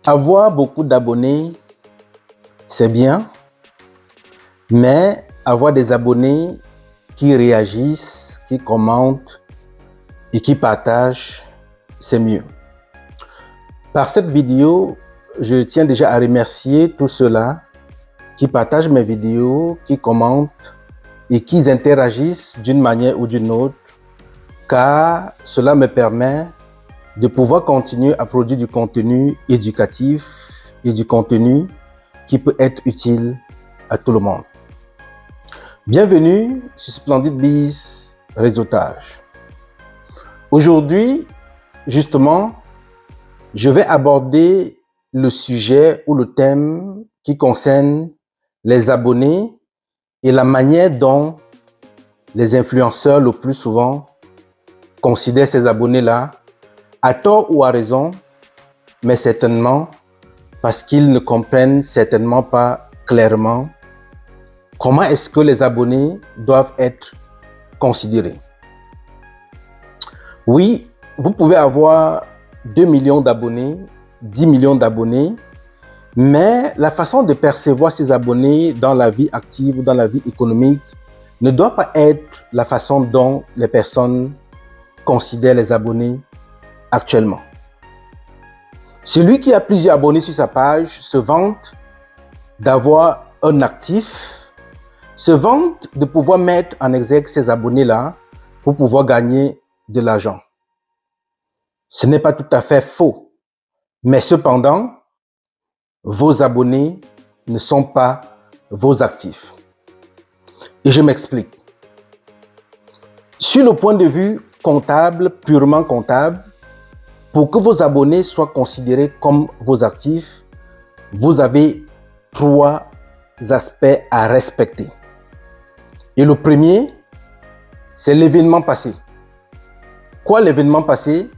Avoir beaucoup d'abonnés, c'est bien, mais avoir des abonnés qui réagissent, qui commentent et qui partagent, c'est mieux. Par cette vidéo, je tiens déjà à remercier tous ceux-là qui partagent mes vidéos, qui commentent et qui interagissent d'une manière ou d'une autre, car cela me permet de pouvoir continuer à produire du contenu éducatif et du contenu qui peut être utile à tout le monde. Bienvenue sur Splendid Biz Réseautage. Aujourd'hui, justement, je vais aborder le sujet ou le thème qui concerne les abonnés et la manière dont les influenceurs le plus souvent considèrent ces abonnés-là, à tort ou à raison, mais certainement parce qu'ils ne comprennent certainement pas clairement comment est-ce que les abonnés doivent être considérés. Oui, vous pouvez avoir 2 millions d'abonnés, 10 millions d'abonnés, mais la façon de percevoir ces abonnés dans la vie active ou dans la vie économique ne doit pas être la façon dont les personnes considèrent les abonnés actuellement. Celui qui a plusieurs abonnés sur sa page se vante d'avoir un actif, se vante de pouvoir mettre en exergue ces abonnés-là pour pouvoir gagner de l'argent. Ce n'est pas tout à fait faux, mais cependant, vos abonnés ne sont pas vos actifs. Et je m'explique. Sur le point de vue comptable, purement comptable, pour que vos abonnés soient considérés comme vos actifs, vous avez 3 aspects à respecter. Et le premier, c'est l'événement passé. Quoi l'événement passé?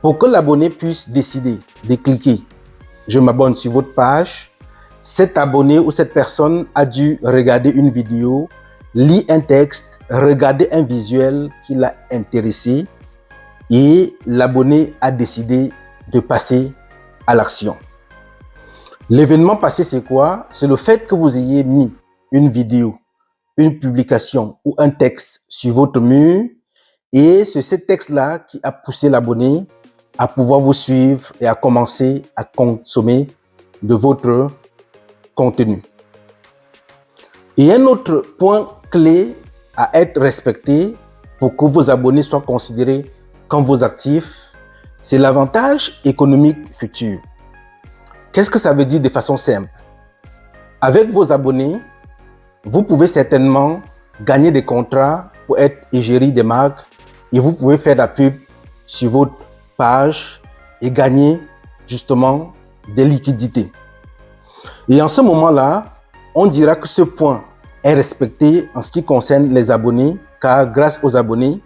Pour que l'abonné puisse décider de cliquer « Je m'abonne sur votre page », cet abonné ou cette personne a dû regarder une vidéo, lire un texte, regarder un visuel qui l'a intéressé et l'abonné a décidé de passer à l'action. L'événement passé, c'est quoi? C'est le fait que vous ayez mis une vidéo, une publication ou un texte sur votre mur et c'est ce texte-là qui a poussé l'abonné à pouvoir vous suivre et à commencer à consommer de votre contenu. Et un autre point clé à être respecté pour que vos abonnés soient considérés comme vos actifs, c'est l'avantage économique futur. Qu'est-ce que ça veut dire de façon simple? Avec vos abonnés, vous pouvez certainement gagner des contrats pour être égérie des marques et vous pouvez faire de la pub sur votre page et gagner justement des liquidités. Et en ce moment-là, on dira que ce point est respecté en ce qui concerne les abonnés, car grâce aux abonnés,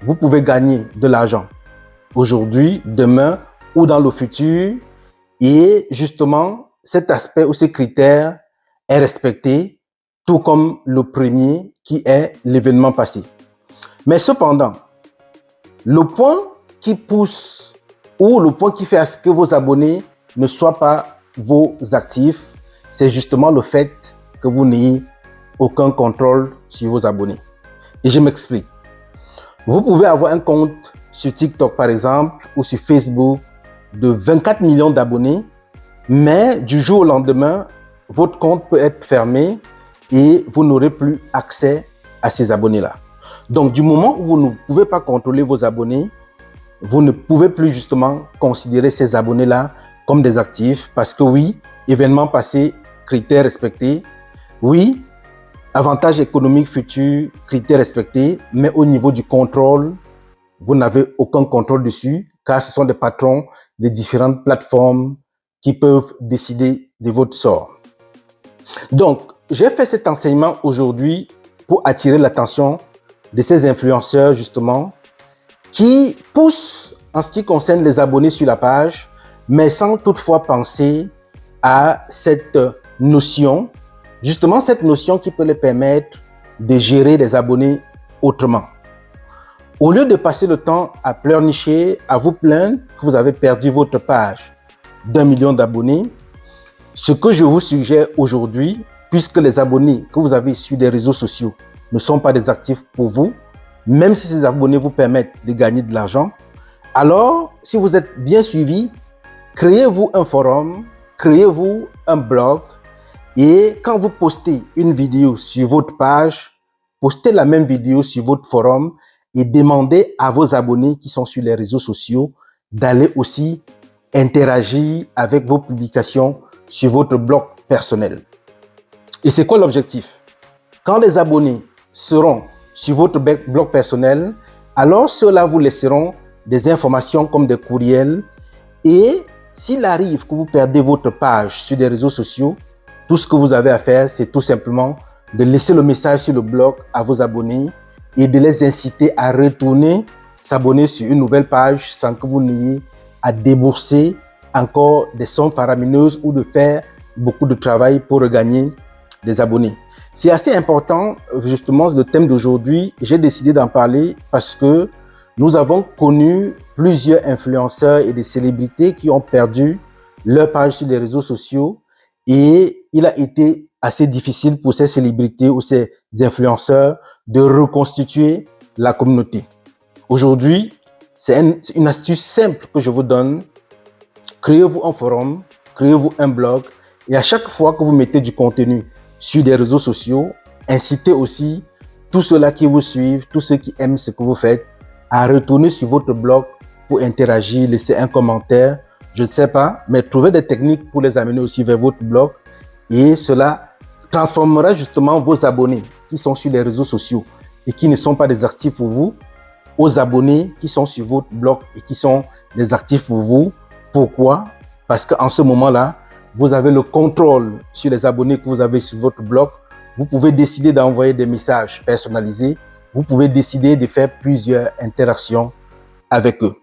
vous pouvez gagner de l'argent aujourd'hui, demain ou dans le futur. Et justement, cet aspect ou ce critère est respecté, tout comme le premier qui est l'événement passé. Mais cependant, le point qui pousse ou le point qui fait à ce que vos abonnés ne soient pas vos actifs, c'est justement le fait que vous n'ayez aucun contrôle sur vos abonnés. Et je m'explique. Vous pouvez avoir un compte sur TikTok par exemple ou sur Facebook de 24 millions d'abonnés, mais du jour au lendemain, votre compte peut être fermé et vous n'aurez plus accès à ces abonnés-là. Donc, du moment où vous ne pouvez pas contrôler vos abonnés, vous ne pouvez plus justement considérer ces abonnés-là comme des actifs parce que oui, événement passé, critères respectés, oui, avantage économique futur, critères respectés, mais au niveau du contrôle, vous n'avez aucun contrôle dessus car ce sont des patrons des différentes plateformes qui peuvent décider de votre sort. Donc, j'ai fait cet enseignement aujourd'hui pour attirer l'attention de ces influenceurs justement qui poussent en ce qui concerne les abonnés sur la page, mais sans toutefois penser à cette notion, justement cette notion qui peut les permettre de gérer les abonnés autrement. Au lieu de passer le temps à pleurnicher, à vous plaindre que vous avez perdu votre page d'1 million d'abonnés, ce que je vous suggère aujourd'hui, puisque les abonnés que vous avez sur des réseaux sociaux ne sont pas des actifs pour vous, même si ces abonnés vous permettent de gagner de l'argent, alors si vous êtes bien suivi, créez-vous un forum, créez-vous un blog et quand vous postez une vidéo sur votre page, postez la même vidéo sur votre forum et demandez à vos abonnés qui sont sur les réseaux sociaux d'aller aussi interagir avec vos publications sur votre blog personnel. Et c'est quoi l'objectif? Quand les abonnés seront sur votre blog personnel, alors ceux-là vous laisseront des informations comme des courriels et s'il arrive que vous perdez votre page sur des réseaux sociaux, tout ce que vous avez à faire, c'est tout simplement de laisser le message sur le blog à vos abonnés et de les inciter à retourner s'abonner sur une nouvelle page sans que vous n'ayez à débourser encore des sommes faramineuses ou de faire beaucoup de travail pour regagner des abonnés. C'est assez important, justement, le thème d'aujourd'hui. J'ai décidé d'en parler parce que nous avons connu plusieurs influenceurs et des célébrités qui ont perdu leur page sur les réseaux sociaux et il a été assez difficile pour ces célébrités ou ces influenceurs de reconstituer la communauté. Aujourd'hui, c'est une astuce simple que je vous donne. Créez-vous un forum, créez-vous un blog et à chaque fois que vous mettez du contenu sur des réseaux sociaux, incitez aussi tous ceux-là qui vous suivent, tous ceux qui aiment ce que vous faites, à retourner sur votre blog pour interagir, laisser un commentaire. Je ne sais pas, mais trouvez des techniques pour les amener aussi vers votre blog et cela transformera justement vos abonnés qui sont sur les réseaux sociaux et qui ne sont pas des actifs pour vous, aux abonnés qui sont sur votre blog et qui sont des actifs pour vous. Pourquoi? Parce qu'en ce moment-là, vous avez le contrôle sur les abonnés que vous avez sur votre blog. Vous pouvez décider d'envoyer des messages personnalisés. Vous pouvez décider de faire plusieurs interactions avec eux.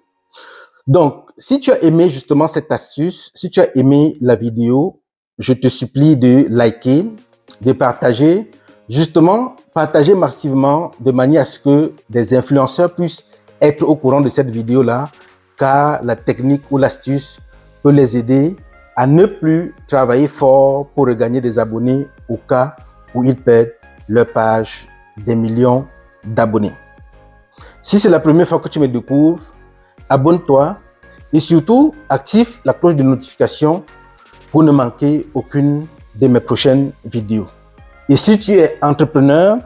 Donc, si tu as aimé justement cette astuce, si tu as aimé la vidéo, je te supplie de liker, de partager, justement partager massivement de manière à ce que des influenceurs puissent être au courant de cette vidéo-là, car la technique ou l'astuce peut les aider à ne plus travailler fort pour regagner des abonnés au cas où ils perdent leur page des millions d'abonnés. Si c'est la première fois que tu me découvres, abonne-toi et surtout active la cloche de notification pour ne manquer aucune de mes prochaines vidéos. Et si tu es entrepreneur,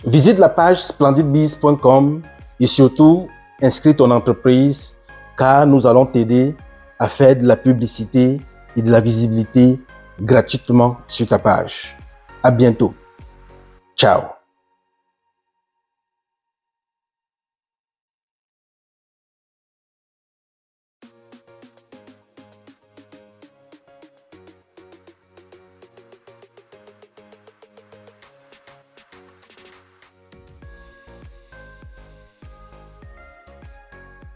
visite la page splendidbiz.com et surtout inscris ton entreprise car nous allons t'aider à faire de la publicité et de la visibilité gratuitement sur ta page. À bientôt. Ciao.